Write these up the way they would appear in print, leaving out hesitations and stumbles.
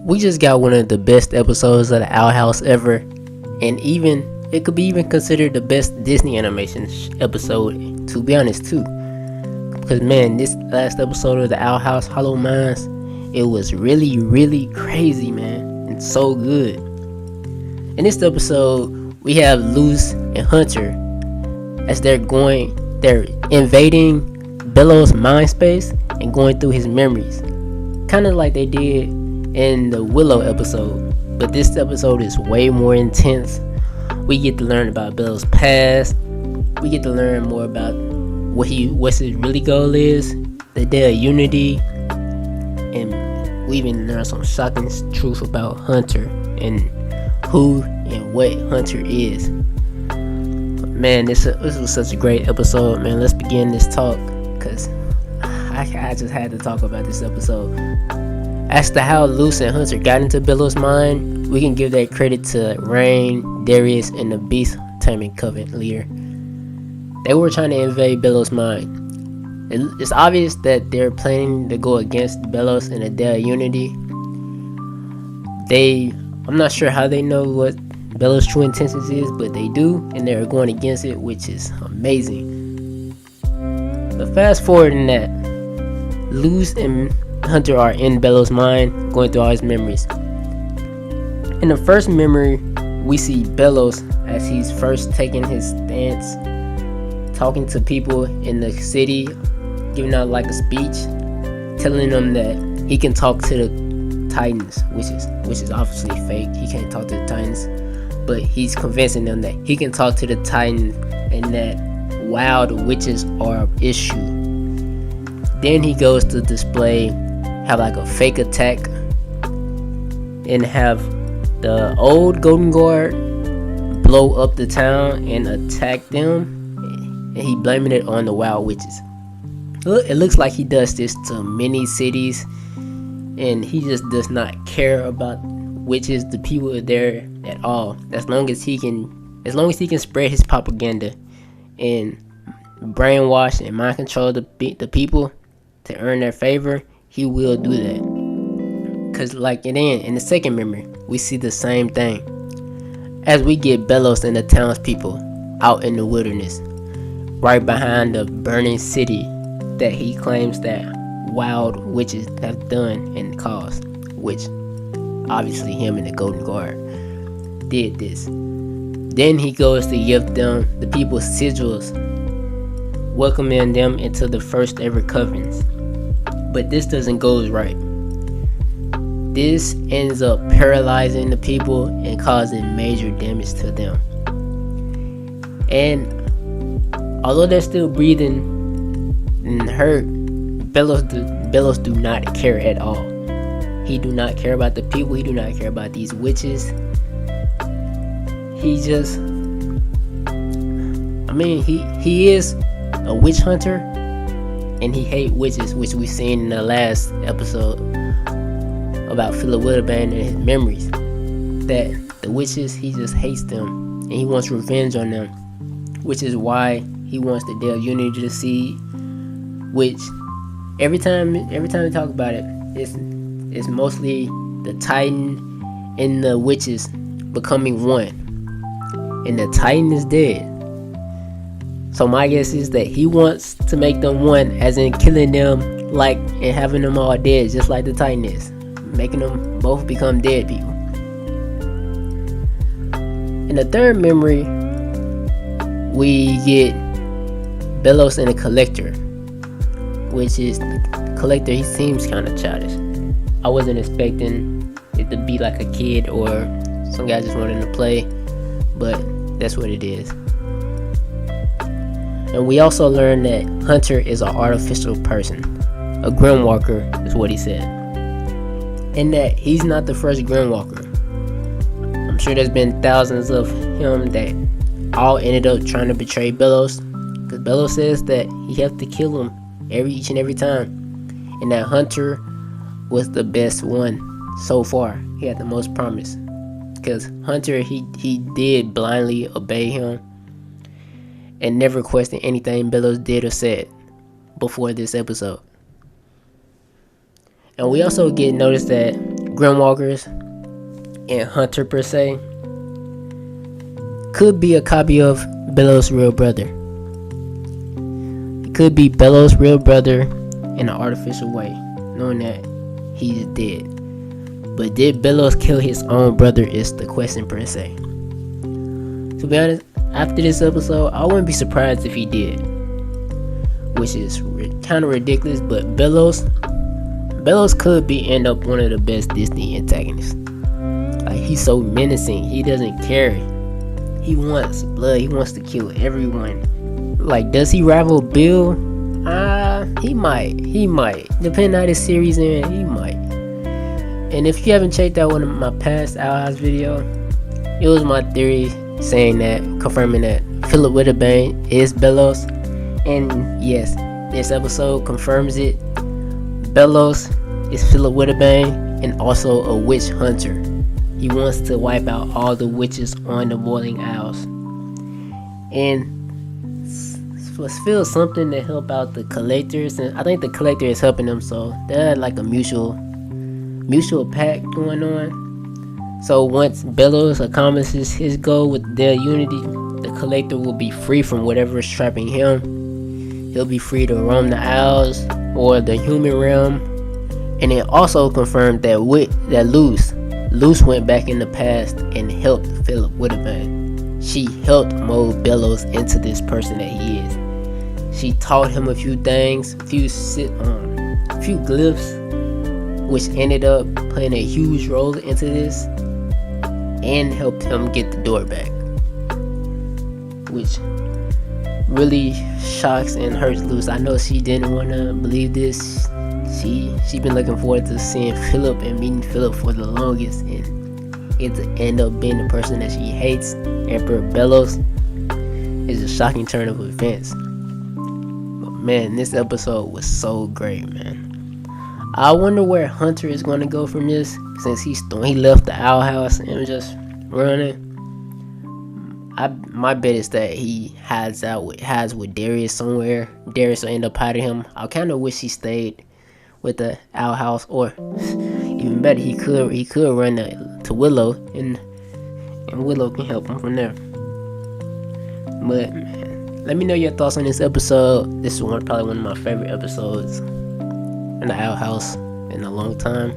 We just got one of the best episodes of the Owl House ever, and even it could be even considered the best Disney animation episode, to be honest too. Because man, this last episode of the Owl House Hollow Minds, it was really crazy, man, and so good. In this episode, we have Luz and Hunter as they're invading Belos' mind space and going through his memories, kind of like they did in the Willow episode. But this episode is way more intense. We get to learn about Belos' past. We get to learn more about what his really goal is, the Day of Unity, and we even learn some shocking truth about Hunter and who and what Hunter is. Man, this was such a great episode, man. Let's begin this talk, because I just had to talk about this episode. As to how Luz and Hunter got into Belos' mind, we can give that credit to Rain, Darius, and the Beast Taming Covenant leader. They were trying to invade Belos' mind. It's obvious that they're planning to go against Belos in a Day of Unity. I'm not sure how they know what Belos' true intentions is, but they do, and they're going against it, which is amazing. But fast forward in that, Luz and Hunter are in Belos' mind, going through all his memories. In the first memory, we see Belos as he's first taking his stance, talking to people in the city, giving out like a speech, telling them that he can talk to the Titans, which is obviously fake. He can't talk to the Titans, but he's convincing them that he can talk to the Titans and that wild witches are an issue. Then he goes to display, have like a fake attack, and have the old Golden Guard blow up the town and attack them, and he blaming it on the wild witches. It looks like he does this to many cities, and he just does not care about witches, the people there at all. As long as he can spread his propaganda and brainwash and mind control the people to earn their favor, he will do that. Cause like in the second memory, we see the same thing. As we get Belos and the townspeople out in the wilderness, right behind the burning city that he claims that wild witches have done and caused, which obviously him and the Golden Guard did this. Then he goes to give them the people sigils, welcoming them into the first ever covenants. But this doesn't go right. This ends up paralyzing the people and causing major damage to them. And although they're still breathing and hurt, Belos do not care at all. He do not care about the people. He do not care about these witches. He just, he is a witch hunter, and he hate witches, which we seen in the last episode about Philip Willoughby and his memories. That the witches, he just hates them, and he wants revenge on them, which is why he wants the Day of Unity to see. Which every time we talk about it, it's mostly the Titan and the witches becoming one, and the Titan is dead. So my guess is that he wants to make them one, as in killing them, like, and having them all dead, just like the Titan is, making them both become dead people. In the third memory, we get Belos and the Collector, which is the Collector. He seems kind of childish. I wasn't expecting it to be like a kid or some guy just wanting to play, but that's what it is. And we also learned that Hunter is an artificial person. A Grimwalker is what he said. And that he's not the first Grimwalker. I'm sure there's been thousands of him that all ended up trying to betray Belos. Because Belos says that he has to kill him each and every time. And that Hunter was the best one so far. He had the most promise. Because Hunter, he did blindly obey him and never question anything Belos did or said before this episode. And we also get notice that Grimwalkers and Hunter per se could be a copy of Belos' real brother. It could be Belos' real brother in an artificial way, knowing that he's dead. But did Belos kill his own brother is the question per se. To be honest, after this episode, I wouldn't be surprised if he did, which is kind of ridiculous. But Belos could end up one of the best Disney antagonists. Like, he's so menacing. He doesn't care. He wants blood. He wants to kill everyone. Like, does he rival Bill? He might. Depending on how this series ends, he might. And if you haven't checked out one of my past Owl House video, it was my theory confirming that Philip Witherbane is Belos. And yes, this episode confirms it. Belos is Philip Witherbane and also a witch hunter. He wants to wipe out all the witches on the Boiling Owls. And feel something to help out the collectors, and I think the collector is helping them, so they had like a mutual pact going on. So once Belos accomplishes his goal with their unity, the collector will be free from whatever is trapping him. He'll be free to roam the owls or the human realm. And it also confirmed that Luce went back in the past and helped Philip Witherbane. She helped mold Belos into this person that he is. She taught him a few things, a few glyphs, which ended up playing a huge role into this and helped him get the door back, which really shocks and hurts Luce. I know she didn't want to believe this. She been looking forward to seeing Philip and meeting Philip for the longest, and it to end up being the person that she hates, Emperor Belos, is a shocking turn of events. But man, this episode was so great, man. I wonder where Hunter is going to go from this, since he left the Owl House and was just running. My bet is that he hides with Darius somewhere. Darius will end up hiding him. I kind of wish he stayed with the Owl House, or even better, he could run to Willow, and Willow can help him from there. But man, let me know your thoughts on this episode. This is probably one of my favorite episodes in the Owl House in a long time.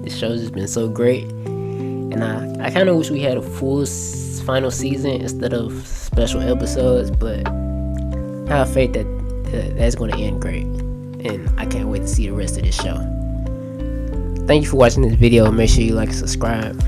This show has been so great, and I kind of wish we had a full final season instead of special episodes, but I have faith that that's going to end great, and I can't wait to see the rest of this show. Thank you for watching this video. Make sure you like and subscribe.